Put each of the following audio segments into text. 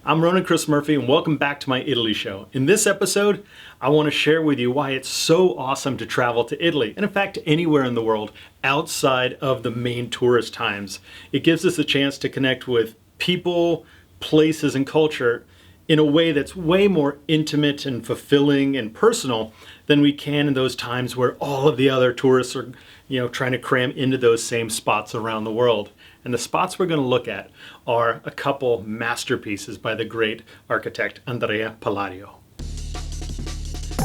I'm Ronan Chris Murphy and welcome back to my Italy show. In this episode, I want to share with you why it's so awesome to travel to Italy, and in fact anywhere in the world outside of the main tourist times. It gives us a chance to connect with people, places, and culture in a way that's way more intimate and fulfilling and personal than we can in those times where all of the other tourists are, trying to cram into those same spots around the world. And the spots we're going to look at are a couple masterpieces by the great architect Andrea Palladio.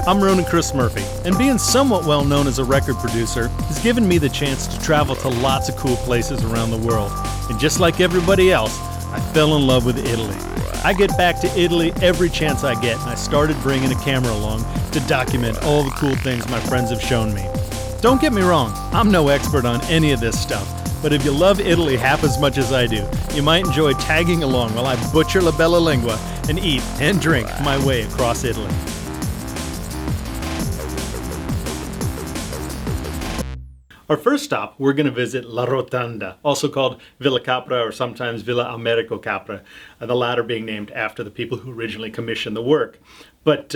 I'm Ronan Chris Murphy, and being somewhat well known as a record producer has given me the chance to travel to lots of cool places around the world. And just like everybody else, I fell in love with Italy. I get back to Italy every chance I get, and I started bringing a camera along to document all the cool things my friends have shown me. Don't get me wrong, I'm no expert on any of this stuff, but if you love Italy half as much as I do, you might enjoy tagging along while I butcher la bella lingua and eat and drink my way across Italy. Our first stop, we're going to visit La Rotonda, also called Villa Capra or sometimes Villa Americo Capra, the latter being named after the people who originally commissioned the work. But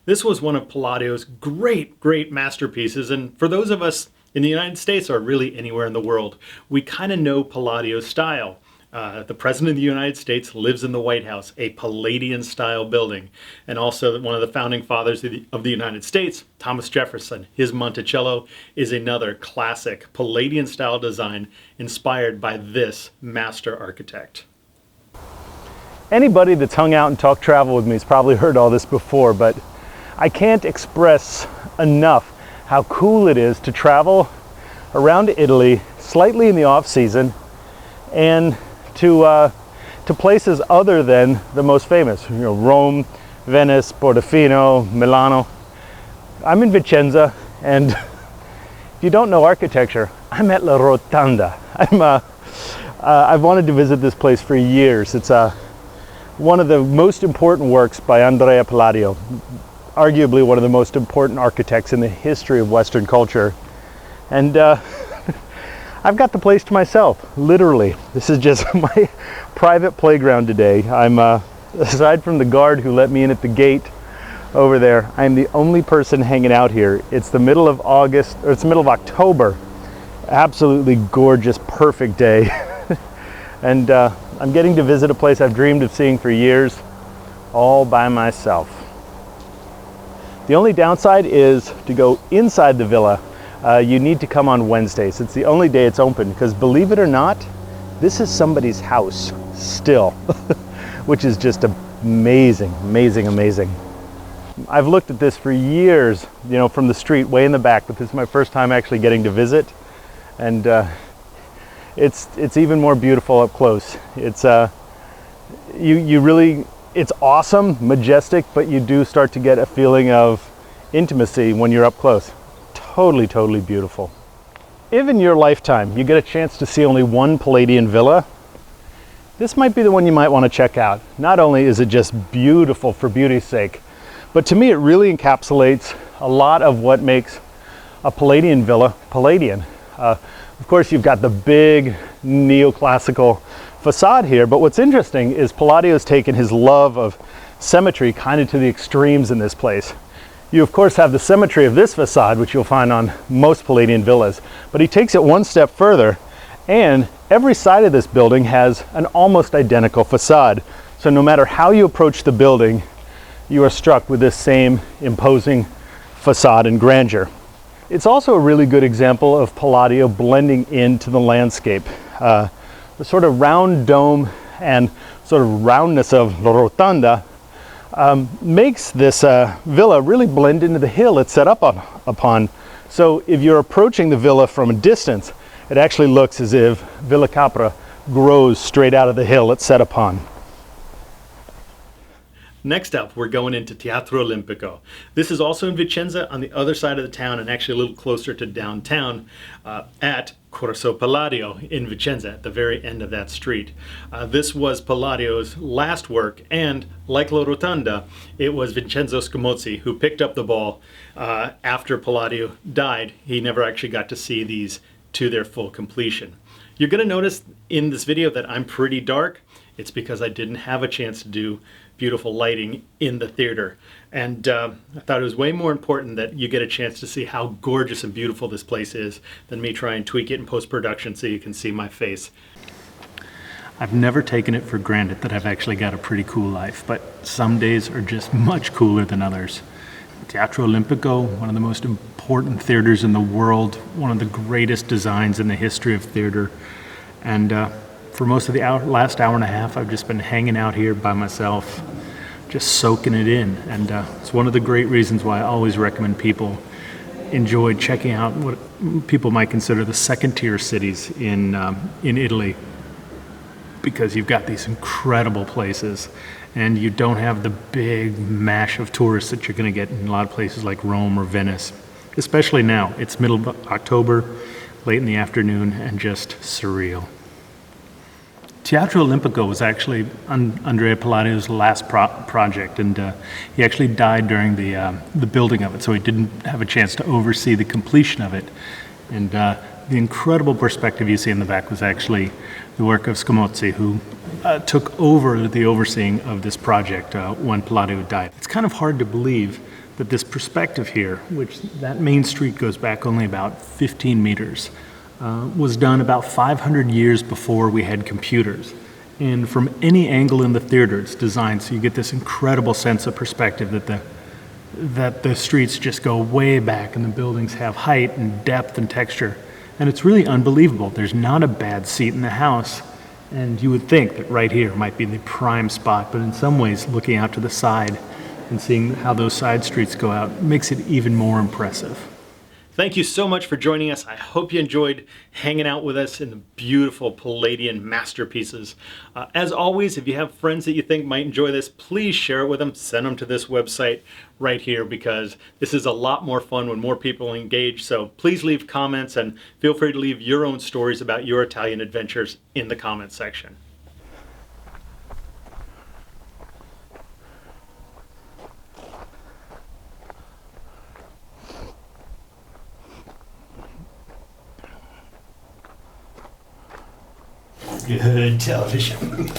this was one of Palladio's great masterpieces, and for those of us in the United States or really anywhere in the world, we kind of know Palladio's style. The President of the United States lives in the White House, a Palladian-style building. And also one of the founding fathers of the United States, Thomas Jefferson, his Monticello is another classic Palladian-style design inspired by this master architect. Anybody that's hung out and talked travel with me has probably heard all this before, but I can't express enough how cool it is to travel around Italy slightly in the off-season and to places other than the most famous, Rome, Venice, Portofino, Milano. I'm in Vicenza, and if you don't know architecture, I'm at La Rotonda. I've wanted to visit this place for years. It's one of the most important works by Andrea Palladio, arguably one of the most important architects in the history of Western culture. And I've got the place to myself, literally. This is just my private playground today. I'm, aside from the guard who let me in at the gate over there, I'm the only person hanging out here. It's the middle of August, or it's the middle of October. Absolutely gorgeous, perfect day. And I'm getting to visit a place I've dreamed of seeing for years, all by myself. The only downside is to go inside the villa. You need to come on Wednesdays. It's the only day it's open because, believe it or not, this is somebody's house still, which is just amazing. I've looked at this for years, from the street way in the back, but this is my first time actually getting to visit, and it's even more beautiful up close. It's it's awesome, majestic, but you do start to get a feeling of intimacy when you're up close. Totally beautiful. If in your lifetime you get a chance to see only one Palladian villa, this might be the one you might want to check out. Not only is it just beautiful for beauty's sake, but to me it really encapsulates a lot of what makes a Palladian villa Palladian. Of course, you've got the big neoclassical facade here, but what's interesting is Palladio's taken his love of symmetry kind of to the extremes in this place. You of course have the symmetry of this facade, which you'll find on most Palladian villas, but he takes it one step further, and every side of this building has an almost identical facade. So no matter how you approach the building, you are struck with this same imposing facade and grandeur. It's also a really good example of Palladio blending into the landscape. The sort of round dome and sort of roundness of La Rotonda makes this villa really blend into the hill it's set up upon. So if you're approaching the villa from a distance, it actually looks as if Villa Capra grows straight out of the hill it's set upon. Next up, we're going into Teatro Olimpico. This is also in Vicenza on the other side of the town and actually a little closer to downtown at Corso Palladio in Vicenza at the very end of that street. This was Palladio's last work, and like La Rotonda, it was Vincenzo Scamozzi who picked up the ball after Palladio died. He never actually got to see these to their full completion. You're going to notice in this video that I'm pretty dark. it's because I didn't have a chance to do beautiful lighting in the theater. And I thought it was way more important that you get a chance to see how gorgeous and beautiful this place is than me try and tweak it in post-production so you can see my face. I've never taken it for granted that I've actually got a pretty cool life, but some days are just much cooler than others. Teatro Olimpico, one of the most important theaters in the world, one of the greatest designs in the history of theater. And for most of the last hour and a half, I've just been hanging out here by myself, just soaking it in. And it's one of the great reasons why I always recommend people enjoy checking out what people might consider the second-tier cities in Italy, because you've got these incredible places and you don't have the big mash of tourists that you're going to get in a lot of places like Rome or Venice, especially now. It's middle of October, late in the afternoon, and just surreal. Teatro Olimpico was actually Andrea Palladio's last project, and he actually died during the building of it, so he didn't have a chance to oversee the completion of it. And the incredible perspective you see in the back was actually the work of Scamozzi, who took over the overseeing of this project when Palladio died. It's kind of hard to believe that this perspective here, which that main street goes back only about 15 meters, was done about 500 years before we had computers. And from any angle in the theater, it's designed so you get this incredible sense of perspective that the streets just go way back and the buildings have height and depth and texture. And it's really unbelievable. There's not a bad seat in the house. And you would think that right here might be the prime spot, but in some ways, looking out to the side and seeing how those side streets go out makes it even more impressive. Thank you so much for joining us. I hope you enjoyed hanging out with us in the beautiful Palladian masterpieces. As always, if you have friends that you think might enjoy this, please share it with them. Send them to this website right here, because this is a lot more fun when more people engage. So please leave comments and feel free to leave your own stories about your Italian adventures in the comments section. Good television.